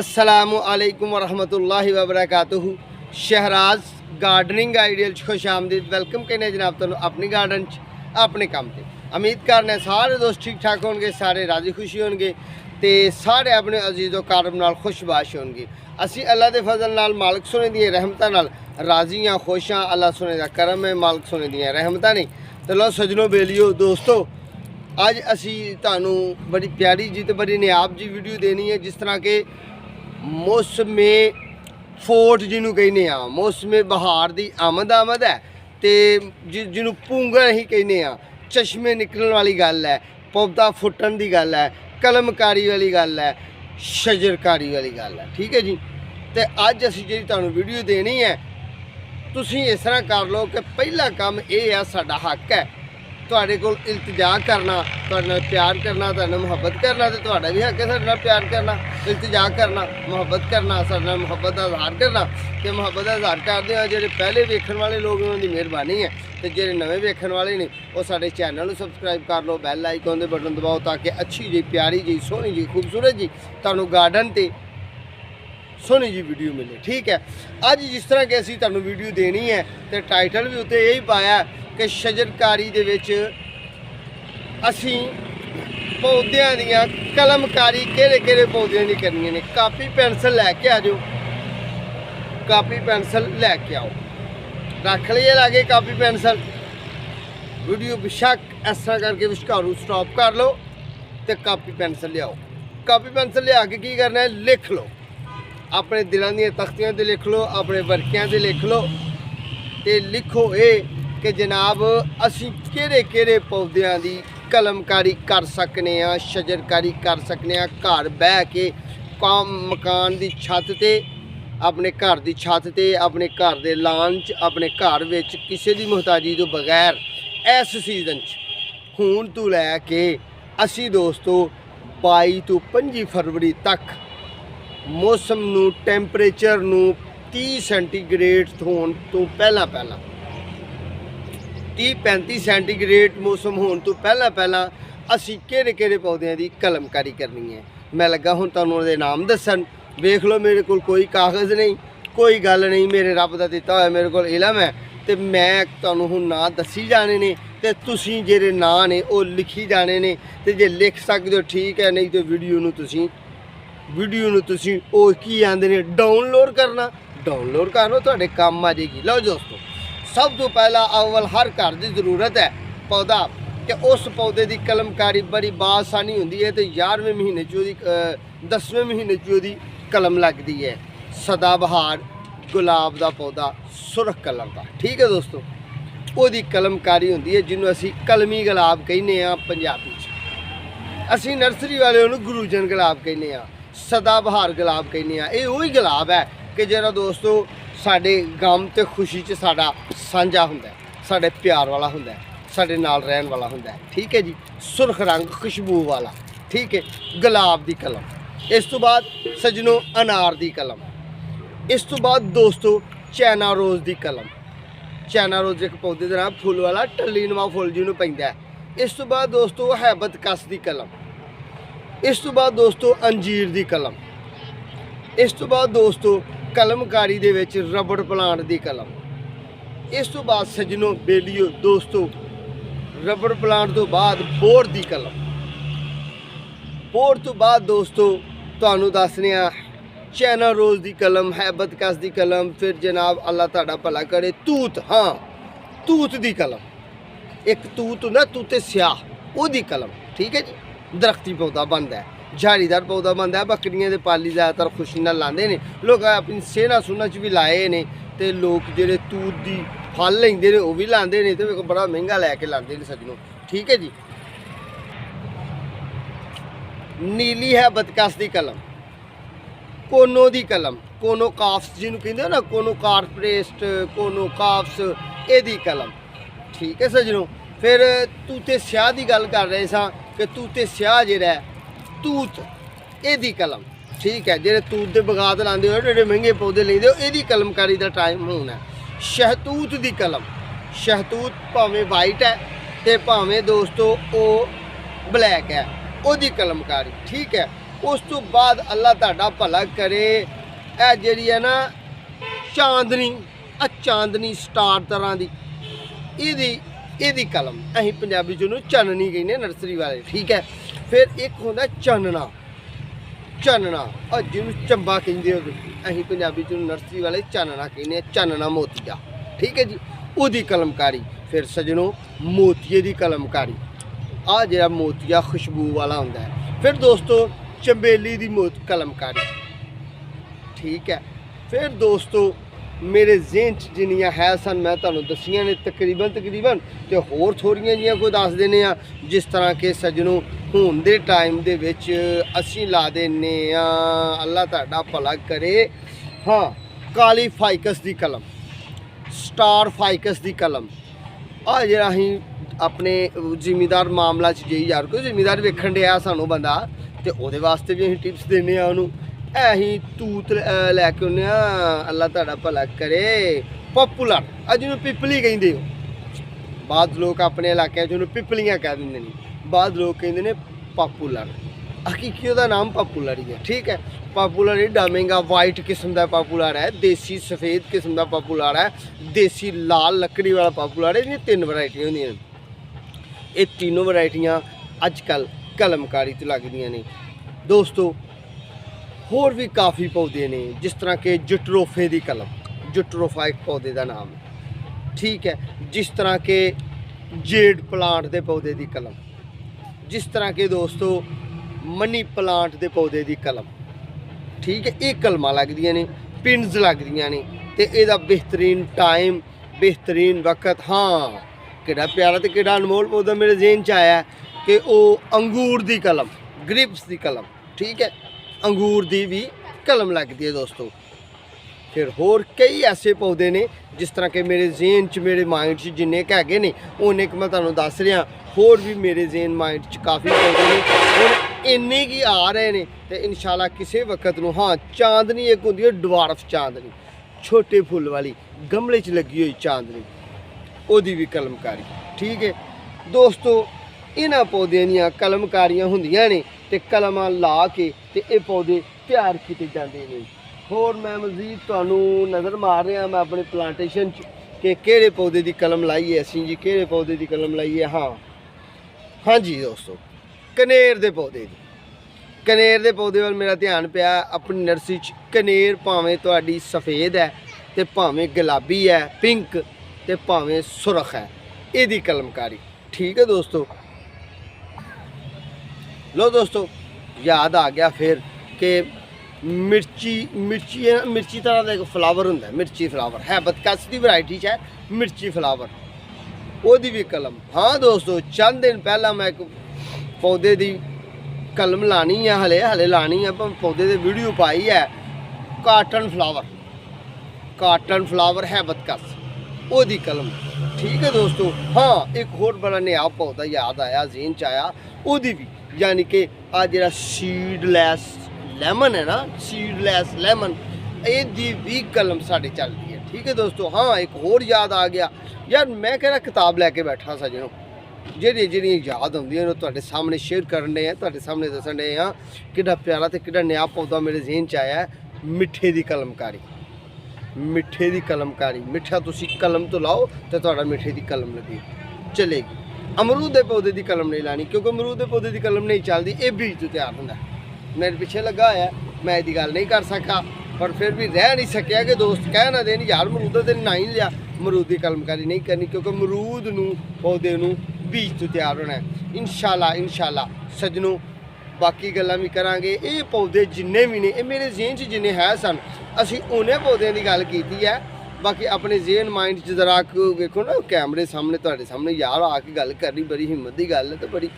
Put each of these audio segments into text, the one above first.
अस्सलामु अलैकुम वरहमतुल्लाहि वबरकातुहू। शहराज गार्डनिंग आइडियल खुश आमदीद। वेलकम कहने जनाब तुहानू अपनी गार्डन अपने काम से। उम्मीद करने सारे दोस्त ठीक ठाक होंगे, सारे राजी खुशी होंगे तो सारे अपने अजीज़ो कारब नाल खुशबाश होंगे। असी अल्लाह के फजल नाल मालिक सोने दी रहमतां नाल राजी हाँ, खुश हाँ। अल्लाह सोने का करम है, मालिक सोने दी रहमतां ने। तो लो सजनों बेलियो दोस्तों, अज असी तुहानू बड़ी प्यारी जी तो बड़ी नियाब जी वीडियो देनी है। जिस तरह के मौसमे फोर्ट जिन्हों कहने आ, मौसमे बहार की आमद है तो जिन्हों भूंगल ही कहने आ, चश्मे निकलने वाली गल है, पौधा फुटन की गल है, कलमकारी वाली गल है, शजरकारी वाली गल है। ठीक है जी। तो अज असी जी तुहानू वीडियो देनी है, तुसी इस तरह कर लो कि पहला काम यह है, साडा हक है तुहाडे कोल इल्तिजा करना, तुहाडे नाल प्यार करना, तुहाडे नाल मुहब्बत करना। तो तुहाडा भी हक है साडे नाल प्यार करना, इल्तिजा करना, मुहब्बत करना, साडे नाल मुहब्बत का इजहार करना। तो मुहब्बत का इजहार करते हैं जो पहले वेखण वाले लोग उन्होंने मेहरबानी है, तो जो नवे वेखण वाले ने वो साडे चैनल को सबसक्राइब कर लो, बैल आइकन के बटन दबाओ ताकि अच्छी जी प्यारी जी सोहनी जी खूबसूरत जी तुहानू गार्डन ते सोहनी जी वीडियो मिले। ठीक है। अज जिस तरह कि असी तुहानू वीडियो देनी है तो टाइटल भी उत्ते यही पाया कि शजरकारी दे विच असी पौधों दियां कलमकारी किहड़े पौधों की करनी ने। कापी पेंसिल लैके आ जाओ, कापी पेंसिल लैके आओ, रख लिए लागे कापी पेंसिल। वीडियो बेशक इस तरह करके विचकारू स्टॉप कर लो तो कापी पेंसिल लियाओ। कापी पेंसिल लिया के की करना है, लिख लो, अपने दिलों दी तख्तियां ते लिख लो, अपने वर्कियां ते लिख लो। तो लिखो ये कि जनाब असी किहड़े पौधों की कलमकारी कर सकने आ, शजरकारी कर सकने आ। घर बह के मकान की छत ते, अपने घर की छत ते, अपने घर के लान च, अपने घर में किसी की मुहताजी तो बगैर इस सीजन हूण तो लैके असी दोस्तों 22 तो 25 फरवरी तक मौसम नू टैंपरेचर नू 30 सेंटीग्रेड होने तो पहला 30-35 सेंटीग्रेड मौसम होने तो पहला असी किहड़े पौधों की कलमकारी करनी है। मैं लगा हूँ तुहानू उहदे नाम दसन। वेख लो मेरे को कोई कागज़ नहीं, कोई गल नहीं, मेरे रब का दिता होया मेरे को इलम है। तो मैं तुहानू हुण नां दसी जाने ने ते तुसीं जेहड़े नां ने वो लिखी जाने ने। तो जे लिख सकदे हो ठीक है, नहीं तो वीडियो नू तुसीं ओ की आंदे ने डाउनलोड करना, डाउनलोड कर लो, तुहाडे काम आ जाएगी। लो दोस्तों, सब तो पहला अव्वल हर घर की जरूरत है पौधा, कि उस पौधे की कलमकारी बड़ी बासानी होंदी है। तो 11वें महीने च 10वें महीने च कलम लगती है। सदाबहार गुलाब का पौधा सुरख कलर का। ठीक है दोस्तों, वो कलमकारी होंदी है जिन्होंने असी कलमी गुलाब कहने आ पंजाबी च। असी नर्सरी वाले उन्होंने गुरूजन गुलाब कहने आ, सदाबहार गुलाब कहने आ। ये वही गुलाब है कि जरा दोस्तों साडे गम ते खुशी च साडा सांझा हुंदा है, साडे प्यार वाला हुंदा है, साडे नाल रहन वाला हुंदा है। ठीक है जी। सुरख रंग खुशबू वाला। ठीक है। गुलाब की कलम। इस तो बाद सजनों अनार की कलम। इस तो बाद दोस्तों चाइना रोज़ की कलम। चाइना रोज़ एक पौधे का नाम फुल वाला टल्ली नुमा फुल जिन्होंने पैंदा है। इस तो बाद दोस्तों हैबत कस की कलम। इस तो बाद दोस्तों अंजीर की कलम। इस तो बाद दोस्तों कलमकारी दे विच रबड़ प्लांट की कलम। इस तो बाद सजनों बेलियो दोस्तों रबड़ प्लांट तो बाद बोर की कलम। बोर तो बाद दोस्तों तुहानू दसने आ चाइना रोज़ की कलम, हैबत कस की कलम, फिर जनाब अल्लाह तुहाडा भला करे तूत, हाँ तूत की कलम। एक तूत होंदा तूते स्याह, ओहदी कलम। ठीक है जी। दरख्ती पौधा बनता है, झाड़ीदार पौधा बनता है, बकरियां दे पाली ज़्यादातर खुशी नाल लांदे ने लोग, अपनी सेहना सुना च भी लाए ने। तो लोग जेह्ड़े तूत दी फल लैंदे ने वो भी लांदे ने, तो बड़ा महंगा लैके लांदे ने सजनों। ठीक है जी। नीली है बदकस की कलम, कोनो की कलम, कोनो काफ्स जिन्हों कहते ना, कोनो कारपरेस्ट, कोनो काफ्स, एदी कलम। ठीक है सजनों। फिर तूते स्याह की गल कर रहे सा कि तूते स्याह जिहड़ा तूत, एदी कलम। ठीक है। जेह्ड़े तूत के बगात लाते हो, जेह्ड़े महंगे पौधे लेंदे हो, एदी कलमकारी का टाइम होना है। शहतूत की कलम। शहतूत भावें वाइट है तो भावें दोस्तों वो ब्लैक है, ओदी कलमकारी। ठीक है। उस तो बाद अल्लाह तुहाडा भला करे। ਇਹ ਜਿਹੜੀ ਹੈ ਨਾ ਚਾਂਦਨੀ, ਆ ਚਾਂਦਨੀ ਸਟਾਰ ਤਰ੍ਹਾਂ ਦੀ ਇਹਦੀ ਕਲਮ, ਅਸੀਂ ਪੰਜਾਬੀ 'ਚ ਉਹਨੂੰ ਚਾਨਣੀ ਕਹਿੰਦੇ ਨਰਸਰੀ ਵਾਲੇ, ਠੀਕ ਹੈ। ਫਿਰ ਇੱਕ ਹੁੰਦਾ ਚਾਨਣਾ, ਜਿਹਨੂੰ ਚੰਬਾ ਕਹਿੰਦੇ ਹੋ, ਅਸੀਂ ਪੰਜਾਬੀ 'ਚ ਨਰਸਰੀ ਵਾਲੇ ਚਾਨਣਾ ਕਹਿੰਦੇ ਆ, ਚਾਨਣਾ ਮੋਤੀਆ, ਠੀਕ ਹੈ ਜੀ। ਉਹਦੀ ਕਲਮਕਾਰੀ। ਫਿਰ ਸਜਣੋ ਮੋਤੀਏ ਦੀ ਕਲਮਕਾਰੀ, ਆ ਜਿਹੜਾ ਮੋਤੀਆ ਖੁਸ਼ਬੂ ਵਾਲਾ ਹੁੰਦਾ ਹੈ। ਫਿਰ ਦੋਸਤੋ ਚੰਬੇਲੀ ਦੀ ਕਲਮਕਾਰੀ, ठीक है। फिर दोस्तों मेरे ज़हन च जिन्नियां है सन मैं तुहानूं दस्सियां ने तकरीबन ते होर थोड़ियां जिहियां कोई दस दिन्ने आ। जिस तरह के सज्जनों हुण दे टाइम दे विच असीं ला दिन्ने आ, अल्लाह तुहाडा भला करे, हाँ, काली फाइकस दी कलम, स्टार फाइकस दी कलम। आ जिहड़ा असीं अपने जिमीदार मामला च जी यार कोई जिमीदार वेखण डिया सानूं बंदा, ते ओहदे वास्ते भी असीं टिप्स दिन्ने आ ओनूं। ਅਸੀਂ ਤੂਤ ਲੈ ਕੇ ਆਉਂਦੇ ਹਾਂ, ਅੱਲਾ ਤੁਹਾਡਾ ਭਲਾ ਕਰੇ। ਪਪੂਲਰ, ਅੱਜ ਨੂੰ ਪਿਪਲੀ ਕਹਿੰਦੇ ਹੋ, ਬਾਅਦ ਲੋਕ ਆਪਣੇ ਇਲਾਕਿਆਂ 'ਚ ਉਹਨੂੰ ਪਿਪਲੀਆਂ ਕਹਿ ਦਿੰਦੇ ਨੇ, ਬਾਅਦ ਲੋਕ ਕਹਿੰਦੇ ਨੇ ਪਪੂਲਰ। ਹਕੀਕੀ ਉਹਦਾ ਨਾਮ ਪਪੂਲਰ ਹੀ ਹੈ, ਠੀਕ ਹੈ। ਪਪੂਲਰ ਇਹ ਡਾਮੇਗਾ ਵਾਈਟ ਕਿਸਮ ਦਾ ਪਪੂਲਰ ਹੈ, ਦੇਸੀ ਸਫੇਦ ਕਿਸਮ ਦਾ ਪਪੂਲਰ ਹੈ, ਦੇਸੀ ਲਾਲ ਲੱਕੜੀ ਵਾਲਾ ਪਪੂਲਰ ਹੈ। ਇਹਦੀਆਂ 3 ਵੈਰਾਈਟੀਆਂ ਹੁੰਦੀਆਂ ਨੇ। ਇਹ तीनों ਵੈਰਾਈਟੀਆਂ ਅੱਜ ਕੱਲ੍ਹ ਕਲਮਕਾਰੀ 'ਚ ਲੱਗਦੀਆਂ ਨੇ ਦੋਸਤੋ। होर भी काफ़ी पौधे ने, जिस तरह के जटरोफे की कलम, जटरोफा एक पौधे का नाम है, ठीक है। जिस तरह के जेड प्लांट के पौधे की कलम, जिस तरह के दोस्तों मनी प्लांट के पौधे की कलम, ठीक है। ये कलमां लगदियां ने, पिन्स लगदियां ने, ते इहदा बेहतरीन टाइम, बेहतरीन वक्त, हाँ, किहड़ा प्यारा ते किहड़ा अनमोल पौधा मेरे ज़हन च आया कि वह अंगूर की कलम, ग्रिप्स की कलम, ठीक है। अंगूर की भी कलम लगती है दोस्तों। फिर होर कई ऐसे पौधे ने जिस तरह के मेरे ज़हन च, मेरे माइंड च जिन्ने क हैगे ने उन्ने क मैं तुहानूं दस रहा। होर भी मेरे ज़हन माइंड च काफ़ी पौधे ने, हुण इन्ने की आ रहे ने, ते इंशाल्लाह किसी वक्त नूं, हाँ, चांदनी एक होंदी है डवार्फ चांदनी, छोटे फुल वाली गमले च लगी हुई चांदनी, ओहदी भी कलमकारी, ठीक है दोस्तों। इन्हां पौधे दीयां कलमकारियां हुंदियां ने ते कलमां ला के ते ये पौधे तैयार किए जाते हैं। होर मैं मजीद तुहानूं नज़र मार रहा मैं अपने प्लांटेशन कि किहड़े पौधे की कलम लाई है असीं जी, किहड़े पौधे की कलम लाई है। हाँ जी दोस्तों, कनेर दे पौधे दी, कनेर दे पौधे वाल मेरा ध्यान पिया। अपनी नर्सरी च कनेर भावें तुहाडी सफ़ेद है ते भावें गुलाबी है, पिंक ते भावें सुरख है, इहदी कलमकारी, ठीक है दोस्तों। लो दोस्तों, याद आ गया फिर कि मिर्ची है ना, मिर्ची तरह का एक फ्लावर होंदा है, मिर्ची फ्लावर है, बदकस की वैरायटी है मिर्ची फ्लावर, ओहदी भी कलम। हाँ दोस्तों, चंद दिन पहला मैं एक पौधे की कलम लानी है, हले लानी है, पर पौधे की वीडियो पाई है। काटन फ्लावर है बदकस, ओहदी कलम, ठीक है दोस्तों। हाँ, एक होर बड़ा नया पौधा याद आया, ज़हन च आया, ओहदी भी, यानी कि आ जिहड़ा सीडलैस लैमन है ना, सीडलैस लैमन, ਇਹਦੀ भी कलम साढ़े चल रही है, ठीक है दोस्तों। हाँ, एक होर याद आ गया यार, मैं कहना किताब लैके बैठा सजनों, ਜਿਹੜੀਆਂ याद आउंदियां ने तुहाडे सामने शेयर करन डे आ, तुहाडे सामने दस्सण डे आ। किड्डा प्यारा ते किड्डा नया पौधा मेरे ज़हन च आया, मिठे की कलमकारी, मिठे की कलमकारी। मिठा तुसी कलम तो लाओ तो तुहाडा मिठे की कलम लगी चलेगी। अमरूद के पौधे की कलम नहीं लानी, क्योंकि अमरूद के पौधे की कलम नहीं चलती, ये बीज तो तैयार होंदा। मेरे पिछे लगा होया, मैं इसकी गल नहीं कर सका, पर फिर भी रह नहीं सकिया कि दोस्त कह ना देन यार अमरूद तो ना ही लिया, अमरूद की कलमकारी नहीं करनी, क्योंकि अमरूद नूं पौधे नूं बीज तो तैयार होना है। इंशाल्लाह सजनों, बाकी गल्लां भी करांगे। ये पौधे जिन्ने भी ने, ये मेरे ज़हन च जिन्ने है सन, असीं उन्हें पौधों की गल कीती है। बाकी अपने ज़हन माइंड च जरा वेखो ना, कैमरे सामने तुहाडे सामने यार आके गल करनी बड़ी हिम्मत की गल है, तो बड़ी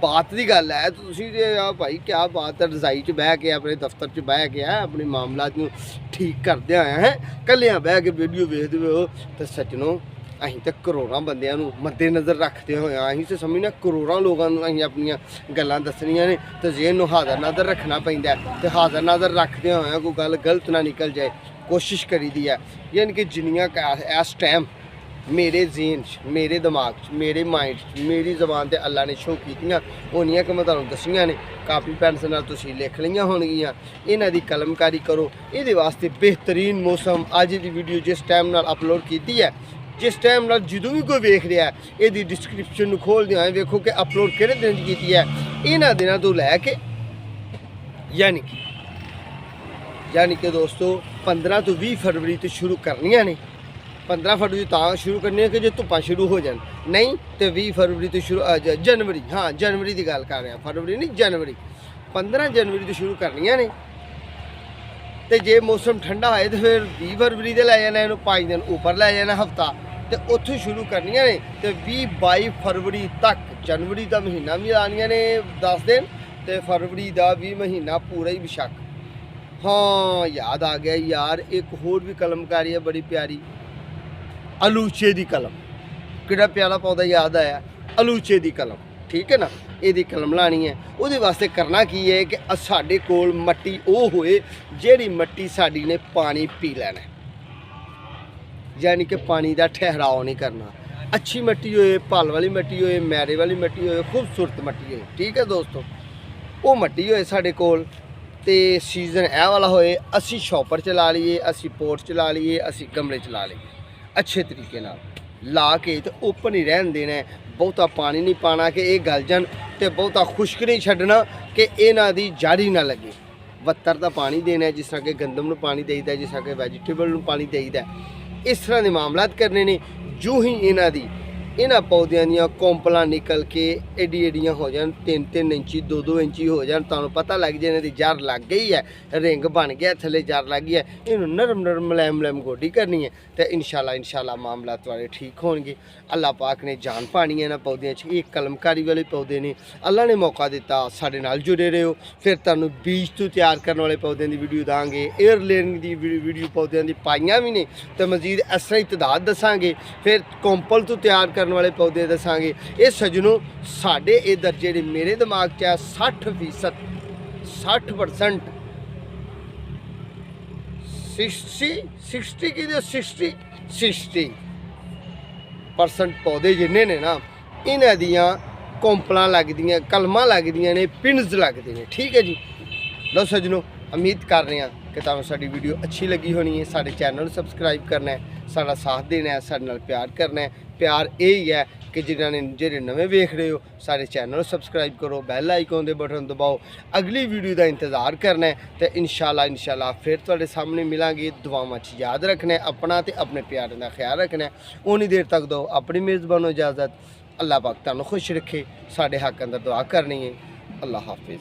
बात की गल है। तो तुसीं भाई क्या बात है, रजाई च बह के अपने दफ्तर च बह के अपने मामलात नूं ठीक करदे आए हैं, कल्लियां बह के वीडियो वेखदे हो। तो सज्जनों, असीं तो करोड़ां बंदियां नूं मद्देनज़र रखते हुए असीं तो समझना करोड़ां लोगों नूं असीं अपनियां गल्लां दस्सणियां ने, तो ज़हन नूं हाज़र नाज़र रखना पैंदा है। तो हाज़र नाज़र रखदे होए कोई गल गलत ना निकल जाए, कोशिश करी दी है। यानी कि जिन्नियां इस टाइम मेरे ज़हन च, मेरे दिमाग च, मेरे माइंड च, मेरी ज़बान ते अल्लाह ने शो कीतियां, उन्नियां कि मैं तुहानूं दस्सियां ने। ਕਾਪੀ ਪੈਨਸਲ ਨਾਲ ਤੁਸੀਂ ਲਿਖ ਲਈਆਂ ਹੋਣਗੀਆਂ। ਇਹਨਾਂ ਦੀ ਕਲਮਕਾਰੀ ਕਰੋ। ਇਹਦੇ ਵਾਸਤੇ ਬਿਹਤਰੀਨ ਮੌਸਮ ਅੱਜ ਦੀ ਵੀਡੀਓ ਜਿਸ ਟਾਈਮ ਨਾਲ ਅਪਲੋਡ ਕੀਤੀ ਹੈ, ਜਿਸ ਟਾਈਮ ਨਾਲ ਜਦੋਂ ਵੀ ਕੋਈ ਵੇਖ ਰਿਹਾ ਇਹਦੀ ਡਿਸਕ੍ਰਿਪਸ਼ਨ ਨੂੰ ਖੋਲ੍ਹਦੇ ਹੋਏ ਵੇਖੋ ਕਿ ਅਪਲੋਡ ਕਿਹੜੇ ਦਿਨ 'ਚ ਕੀਤੀ ਹੈ। ਇਹਨਾਂ ਦਿਨਾਂ ਤੋਂ ਲੈ ਕੇ ਯਾਨੀ ਕਿ ਦੋਸਤੋ 15 ਤੋਂ 20 ਫਰਵਰੀ ਤੋਂ ਸ਼ੁਰੂ ਕਰਨੀਆਂ ਨੇ। 15 ਫਰਵਰੀ ਤਾਂ ਸ਼ੁਰੂ ਕਰਨੀ ਹੈ ਕਿ ਜੇ ਧੁੱਪਾਂ ਸ਼ੁਰੂ ਹੋ ਜਾਣ, ਨਹੀਂ ਤੇ 20 ਫਰਵਰੀ ਤੋਂ ਸ਼ੁਰੂ ਜਨਵਰੀ, ਹਾਂ ਜਨਵਰੀ ਦੀ ਗੱਲ ਕਰ ਰਿਹਾ, ਫਰਵਰੀ ਨਹੀਂ ਜਨਵਰੀ। 15 ਜਨਵਰੀ ਤੋਂ ਸ਼ੁਰੂ ਕਰਨੀਆਂ ਨੇ ਤੇ ਜੇ ਮੌਸਮ ਠੰਡਾ ਹੋਏ ਤਾਂ ਫਿਰ 20 ਫਰਵਰੀ ਦੇ ਲੈ ਜਾਣਾ, ਇਹਨੂੰ 5 ਦਿਨ ਉੱਪਰ ਲੈ ਜਾਣਾ ਹਫਤਾ, ਤੇ ਉੱਥੋਂ ਸ਼ੁਰੂ ਕਰਨੀਆਂ ਨੇ ਤੇ 20-22 ਫਰਵਰੀ ਤੱਕ। ਜਨਵਰੀ ਦਾ ਮਹੀਨਾ ਵੀ ਆਉਣੀਆਂ ਨੇ 10 ਦਿਨ ਤੇ ਫਰਵਰੀ ਦਾ ਵੀ ਮਹੀਨਾ ਪੂਰਾ ਹੀ ਬੇਸ਼ੱਕ। ਹਾਂ ਯਾਦ ਆ ਗਿਆ ਯਾਰ, ਇੱਕ ਹੋਰ ਵੀ ਕਲਮਕਾਰੀ ਹੈ ਬੜੀ ਪਿਆਰੀ, ਅਲੂਚੇ ਦੀ ਕਲਮ। ਕਿਹੜਾ ਪਿਆਰਾ ਪੌਦਾ ਯਾਦ ਆਇਆ, ਅਲੂਚੇ ਦੀ ਕਲਮ, ਠੀਕ ਹੈ ਨਾ। ਇਹਦੀ ਕਲਮ ਲਾਣੀ ਹੈ। ਉਹਦੇ ਵਾਸਤੇ ਕਰਨਾ ਕੀ ਹੈ ਕਿ ਸਾਡੇ ਕੋਲ ਮਿੱਟੀ ਉਹ ਹੋਏ ਜਿਹੜੀ ਮਿੱਟੀ ਸਾਡੀ ਨੇ ਪਾਣੀ ਪੀ ਲੈਣਾ, ਯਾਨੀ ਕਿ ਪਾਣੀ ਦਾ ਠਹਿਰਾਓ ਨਹੀਂ ਕਰਨਾ। ਅੱਛੀ ਮਿੱਟੀ ਹੋਏ, ਭਲ ਵਾਲੀ ਮਿੱਟੀ ਹੋਏ, ਮੈਰੇ ਵਾਲੀ ਮਿੱਟੀ ਹੋਏ, ਖੂਬਸੂਰਤ ਮਿੱਟੀ ਹੋਏ, ਠੀਕ ਹੈ ਦੋਸਤੋ। ਉਹ ਮਿੱਟੀ ਹੋਏ ਸਾਡੇ ਕੋਲ ਤੇ ਸੀਜ਼ਨ ਇਹ ਵਾਲਾ ਹੋਏ, ਅਸੀਂ ਸ਼ੌਪਰ ਚਲਾ ਲਈਏ, ਅਸੀਂ ਪੋਟ ਚਲਾ ਲਈਏ, ਅਸੀਂ ਗਮਲੇ ਚਲਾ ਲਈਏ, ਅੱਛੇ ਤਰੀਕੇ ਨਾਲ ਲਾ ਕੇ ਤੇ ਓਪਨ ਹੀ ਰਹਿਣ ਦੇਣਾ। ਬਹੁਤਾ ਪਾਣੀ ਨਹੀਂ ਪਾਣਾ ਕਿ ਇਹ ਗਲ ਜਾਣ ਤੇ ਬਹੁਤਾ ਖੁਸ਼ਕ ਨਹੀਂ ਛੱਡਣਾ ਕਿ ਇਹਨਾਂ ਦੀ ਜਾਰੀ ਨਾ ਲੱਗੇ। ਵੱਤਰ ਦਾ ਪਾਣੀ ਦੇਣਾ, ਜਿਸ ਤਰ੍ਹਾਂ ਕਿ ਗੰਦਮ ਨੂੰ ਪਾਣੀ ਦੇਈਦਾ, ਜਿਸ ਤਰ੍ਹਾਂ ਕਿ ਵੈਜੀਟੇਬਲ ਨੂੰ ਪਾਣੀ ਦੇਈਦਾ। ਇਸ ਤਰ੍ਹਾਂ ਦੇ ਮਾਮਲਾਤ ਕਰਨੇ ਨੇ। ਜੋ ਹੀ ਇਹਨਾਂ ਪੌਦਿਆਂ ਦੀਆਂ ਕੋਂਪਲਾਂ ਨਿਕਲ ਕੇ ਏਡੀਆਂ ਹੋ ਜਾਣ, 3-3 ਇੰਚੀ 2-2 ਇੰਚੀ ਹੋ ਜਾਣ, ਤੁਹਾਨੂੰ ਪਤਾ ਲੱਗ ਜਾਏ ਇਹਨਾਂ ਦੀ ਜੜ ਲੱਗ ਗਈ ਹੈ, ਰਿੰਗ ਬਣ ਗਿਆ, ਥੱਲੇ ਜੜ ਲੱਗ ਗਈ ਹੈ। ਇਹਨੂੰ ਨਰਮ ਮੁਲਾਇਮ ਗੋਡੀ ਕਰਨੀ ਹੈ ਤੇ ਇਨਸ਼ਾਅੱਲਾ ਮਾਮਲਾ ਤੁਹਾਡੇ ਠੀਕ ਹੋਣਗੇ। ਅੱਲਾਹ ਪਾਕ ਨੇ ਜਾਨ ਪਾਣੀ ਹੈ ਇਹਨਾਂ ਪੌਦਿਆਂ 'ਚ। ਇਹ ਕਲਮਕਾਰੀ ਵਾਲੇ ਪੌਦੇ ਨੇ, ਅੱਲਾਹ ਨੇ ਮੌਕਾ ਦਿੱਤਾ, ਸਾਡੇ ਨਾਲ ਜੁੜੇ ਰਹੋ। ਫਿਰ ਤੁਹਾਨੂੰ ਬੀਜ ਤੋਂ ਤਿਆਰ ਕਰਨ ਵਾਲੇ ਪੌਦਿਆਂ ਦੀ ਵੀਡੀਓ ਦਾਂਗੇ, 에ਅਰ ਲੇਅਰਿੰਗ ਦੀ ਵੀਡੀਓ ਪੌਦਿਆਂ ਦੀ ਪਾਈਆਂ ਵੀ ਨੇ ਤੇ ਮਜ਼ੀਦ ਇਸ ਤਰ੍ਹਾਂ ਹੀ ਤਦਾਦ ਦੱਸਾਂਗੇ। ਫਿਰ ਕੋਂਪਲ ਤੋਂ ਤਿਆਰ ਕਰਨ ਵਾਲੇ ਪੌਦੇ ਦੱਸਾਂਗੇ। ਇਹ ਸੱਜਣੋ ਸਾਡੇ ਇਧਰ ਜਿਹੜੇ ਮੇਰੇ ਦਿਮਾਗ 'ਚ ਆ 60% 60% ਪੌਦੇ ਜਿੰਨੇ ਨੇ ਨਾ, ਇਹਨਾਂ ਦੀਆਂ ਕੋਂਪਲਾਂ ਲੱਗਦੀਆਂ, ਕਲਮਾਂ ਲੱਗਦੀਆਂ ਨੇ, ਪਿੰਨਸ ਲੱਗਦੇ ਨੇ, ਠੀਕ ਹੈ ਜੀ। ਲਓ ਸੱਜਣੋ, ਉਮੀਦ ਕਰ ਰਹੇ ਹਾਂ ਕਿ ਤੁਹਾਨੂੰ ਸਾਡੀ ਵੀਡੀਓ ਅੱਛੀ ਲੱਗੀ ਹੋਣੀ ਹੈ। ਸਾਡੇ ਚੈਨਲ ਨੂੰ ਸਬਸਕ੍ਰਾਈਬ ਕਰਨਾ ਹੈ, ਸਾਡਾ ਸਾਥ ਦੇਣਾ ਹੈ, ਸਾਡੇ ਨਾਲ ਪਿਆਰ ਕਰਨਾ ਹੈ। ਪਿਆਰ ਇਹ ਹੀ ਹੈ ਕਿ ਜਿਹੜੇ ਨਵੇਂ ਵੇਖ ਰਹੇ ਹੋ ਸਾਡੇ ਚੈਨਲ ਨੂੰ ਸਬਸਕ੍ਰਾਈਬ ਕਰੋ, ਬੈਲ ਆਈਕਨ ਦੇ ਬਟਨ ਦਬਾਓ, ਅਗਲੀ ਵੀਡੀਓ ਦਾ ਇੰਤਜ਼ਾਰ ਕਰਨਾ ਹੈ ਤੇ ਇਨਸ਼ਾਅੱਲਾ ਫਿਰ ਤੁਹਾਡੇ ਸਾਹਮਣੇ ਮਿਲਾਂਗੇ। ਦੁਆਵਾਂ 'ਚ ਯਾਦ ਰੱਖਣਾ ਹੈ ਆਪਣਾ ਤੇ ਆਪਣੇ ਪਿਆਰਿਆਂ ਦਾ ਖਿਆਲ ਰੱਖਣਾ ਹੈ। ਉਨੀ ਦੇਰ ਤੱਕ ਦਿਓ ਆਪਣੀ ਮੇਜ਼ਬਾਨੋ ਇਜਾਜ਼ਤ। ਅੱਲਾਹ ਪਾਕ ਤੁਹਾਨੂੰ ਖੁਸ਼ ਰੱਖੇ। ਸਾਡੇ ਹੱਕ ਅੰਦਰ ਦੁਆ ਕਰਨੀ ਹੈ। ਅੱਲਾਹ ਹਾਫਿਜ਼।